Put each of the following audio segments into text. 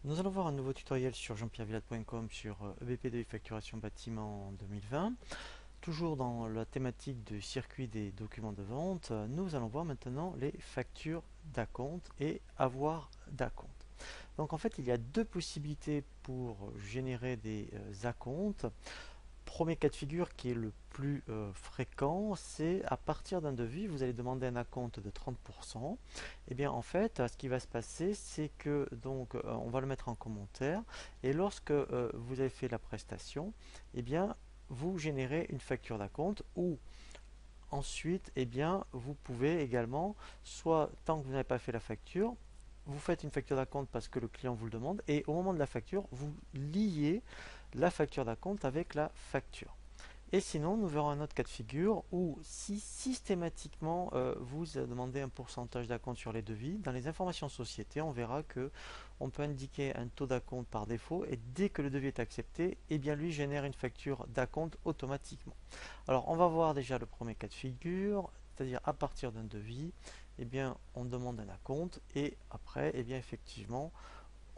Nous allons voir un nouveau tutoriel sur jeanpierrevillade.com sur EBP2 facturation bâtiment en 2020. Toujours dans la thématique du circuit des documents de vente, nous allons voir maintenant les factures d'acompte et avoir d'acompte. Donc en fait, il y a deux possibilités pour générer des acomptes. Premier cas de figure qui est le plus fréquent, c'est à partir d'un devis, vous allez demander un acompte de 30%. Et bien en fait, ce qui va se passer, c'est que donc on va le mettre en commentaire et lorsque vous avez fait la prestation, et bien vous générez une facture d'acompte ou ensuite, vous pouvez également, soit tant que vous n'avez pas fait la facture, vous faites une facture d'acompte parce que le client vous le demande et au moment de la facture, vous liez la facture d'acompte avec la facture. Et sinon, nous verrons un autre cas de figure où si systématiquement vous demandez un pourcentage d'acompte sur les devis, dans les informations société, on verra que on peut indiquer un taux d'acompte par défaut et dès que le devis est accepté, lui génère une facture d'acompte automatiquement. Alors, on va voir déjà le premier cas de figure, c'est-à-dire à partir d'un devis, on demande un acompte et après, effectivement,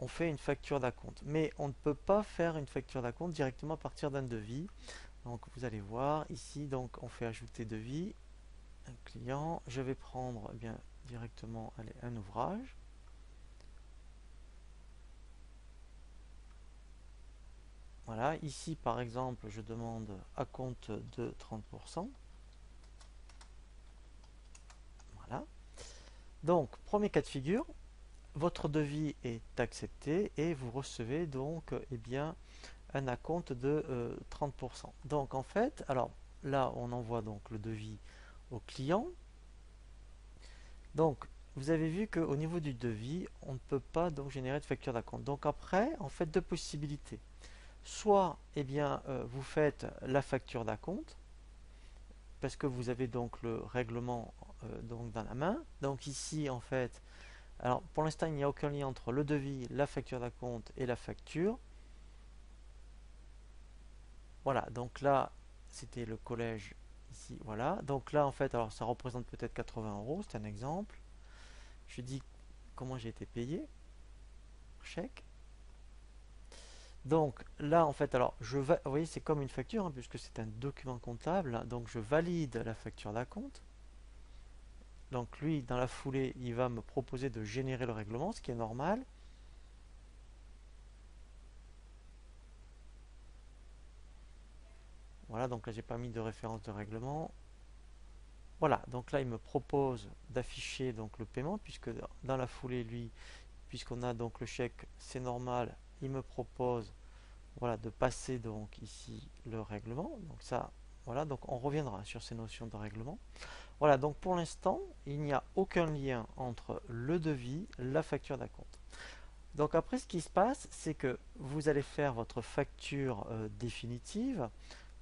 on fait une facture d'acompte. Mais on ne peut pas faire une facture d'acompte directement à partir d'un devis. Donc vous allez voir ici, donc on fait ajouter devis, un client. Je vais prendre directement un ouvrage. Voilà, ici par exemple, je demande acompte de 30%. Voilà. Donc, premier cas de figure, votre devis est accepté et vous recevez donc un acompte de 30%. Donc en fait, alors là on envoie donc le devis au client. Donc vous avez vu qu'au niveau du devis, on ne peut pas donc générer de facture d'acompte. Donc après, en fait deux possibilités. Soit vous faites la facture d'acompte parce que vous avez donc le règlement donc dans la main. Donc ici en fait, alors pour l'instant il n'y a aucun lien entre le devis, la facture d'acompte et la facture. Voilà, donc là, c'était le collège ici, voilà. Donc là, en fait, alors ça représente peut-être 80 euros, c'est un exemple. Je dis comment j'ai été payé, chèque. Donc là, en fait, alors vous voyez, c'est comme une facture, hein, puisque c'est un document comptable. Donc je valide la facture d'acompte. Donc lui, dans la foulée, il va me proposer de générer le règlement, ce qui est normal. Voilà, donc là, j'ai pas mis de référence de règlement. Voilà, donc là, il me propose d'afficher donc le paiement, puisque dans la foulée, lui, puisqu'on a donc le chèque, c'est normal, il me propose voilà, de passer donc ici le règlement. Donc ça, voilà, donc on reviendra sur ces notions de règlement. Voilà, donc pour l'instant, il n'y a aucun lien entre le devis, la facture d'acompte. Donc après, ce qui se passe, c'est que vous allez faire votre facture définitive.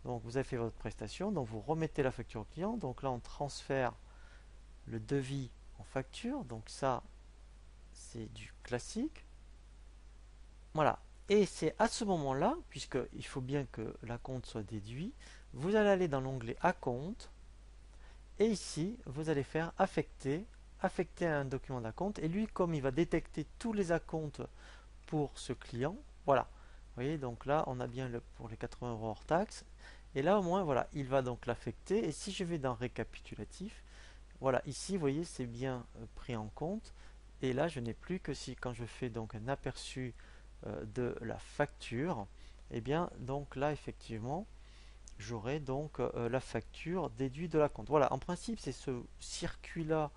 Donc vous avez fait votre prestation, donc vous remettez la facture au client. Donc là, on transfère le devis en facture. Donc ça, c'est du classique. Voilà. Et c'est à ce moment-là, puisqu'il faut bien que l'acompte soit déduit, vous allez aller dans l'onglet Acompte et ici, vous allez faire affecter, affecter un document d'acompte. Et lui, comme il va détecter tous les acomptes pour ce client, voilà. Vous voyez, donc là, on a bien pour les 80 euros hors taxe. Et là, au moins, voilà, il va donc l'affecter. Et si je vais dans récapitulatif, voilà, ici, vous voyez, c'est bien pris en compte. Et là, je n'ai plus que si, quand je fais donc un aperçu de la facture, donc là, effectivement, j'aurai donc la facture déduite de la compte. Voilà, en principe, c'est ce circuit-là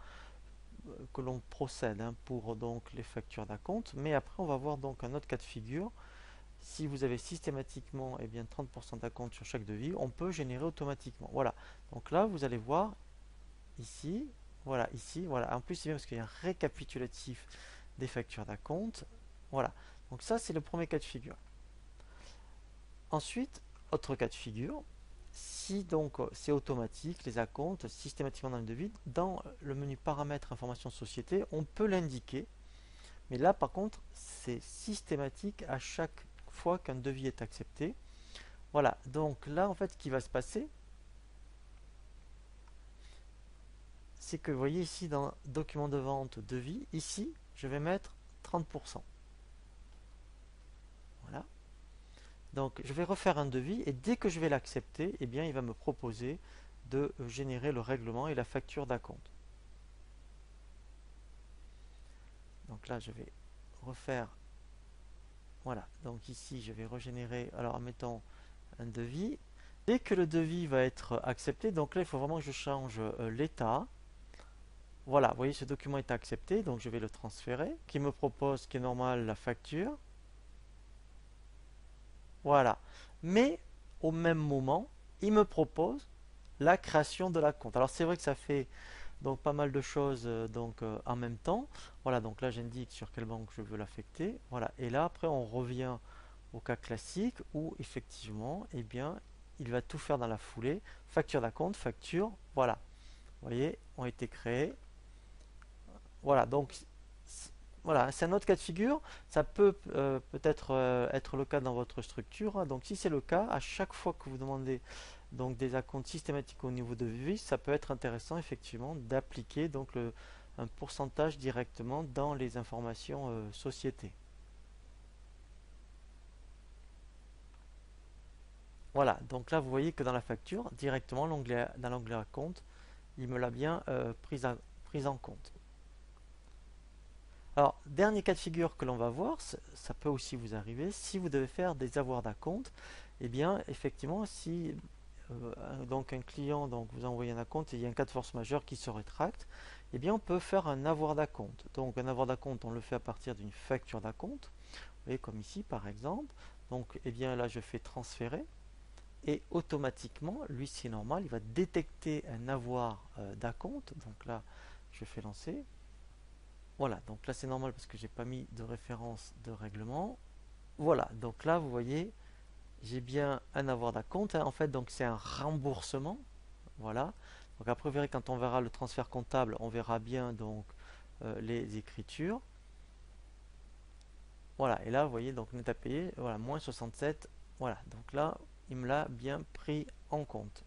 que l'on procède pour donc les factures d'acompte. Mais après, on va voir donc un autre cas de figure. Si vous avez systématiquement 30% d'acompte sur chaque devis, on peut générer automatiquement. Voilà. Donc là, vous allez voir ici, voilà, ici, voilà. En plus, c'est bien parce qu'il y a un récapitulatif des factures d'acompte. Voilà. Donc ça, c'est le premier cas de figure. Ensuite, autre cas de figure, si donc c'est automatique, les acomptes systématiquement dans le devis, dans le menu paramètres information société, on peut l'indiquer. Mais là, par contre, c'est systématique à chaque fois qu'un devis est accepté. Voilà, donc là, en fait, ce qui va se passer, c'est que vous voyez ici dans document de vente devis, ici, je vais mettre 30%. Donc je vais refaire un devis et dès que je vais l'accepter, eh bien il va me proposer de générer le règlement et la facture d'acompte. Donc là je vais refaire, voilà, donc ici je vais régénérer, alors mettons un devis. Dès que le devis va être accepté, donc là il faut vraiment que je change l'état. Voilà, vous voyez ce document est accepté, donc je vais le transférer, qui me propose, qui est normal, la facture. Voilà. Mais au même moment, il me propose la création de la compte. Alors c'est vrai que ça fait donc pas mal de choses en même temps. Voilà, donc là j'indique sur quelle banque je veux l'affecter. Voilà, et là après on revient au cas classique où effectivement, eh bien, il va tout faire dans la foulée. Facture d'acompte, facture, voilà. Vous voyez, ont été créés. Voilà, donc voilà, c'est un autre cas de figure. Ça peut peut-être être le cas dans votre structure, hein. Donc si c'est le cas, à chaque fois que vous demandez donc des acomptes systématiques au niveau de vie, ça peut être intéressant effectivement d'appliquer un pourcentage directement dans les informations société. Voilà, donc là vous voyez que dans la facture, directement dans l'onglet compte, il me l'a bien pris en compte. Alors, dernier cas de figure que l'on va voir, ça peut aussi vous arriver, si vous devez faire des avoirs d'acompte, eh bien, effectivement, si donc un client donc vous envoie un acompte et il y a un cas de force majeure qui se rétracte, eh bien, on peut faire un avoir d'acompte. Donc, un avoir d'acompte, on le fait à partir d'une facture d'acompte, vous voyez, comme ici, par exemple. Donc, eh bien, là, je fais transférer et automatiquement, lui, c'est normal, il va détecter un avoir d'acompte. Donc là, je fais lancer. Voilà, donc là c'est normal parce que j'ai pas mis de référence de règlement. Voilà, donc là vous voyez, j'ai bien un avoir d'acompte, hein. En fait, donc c'est un remboursement. Voilà. Donc après, vous verrez quand on verra le transfert comptable, on verra bien donc les écritures. Voilà, et là vous voyez donc net à payer, voilà, moins 67. Voilà, donc là il me l'a bien pris en compte.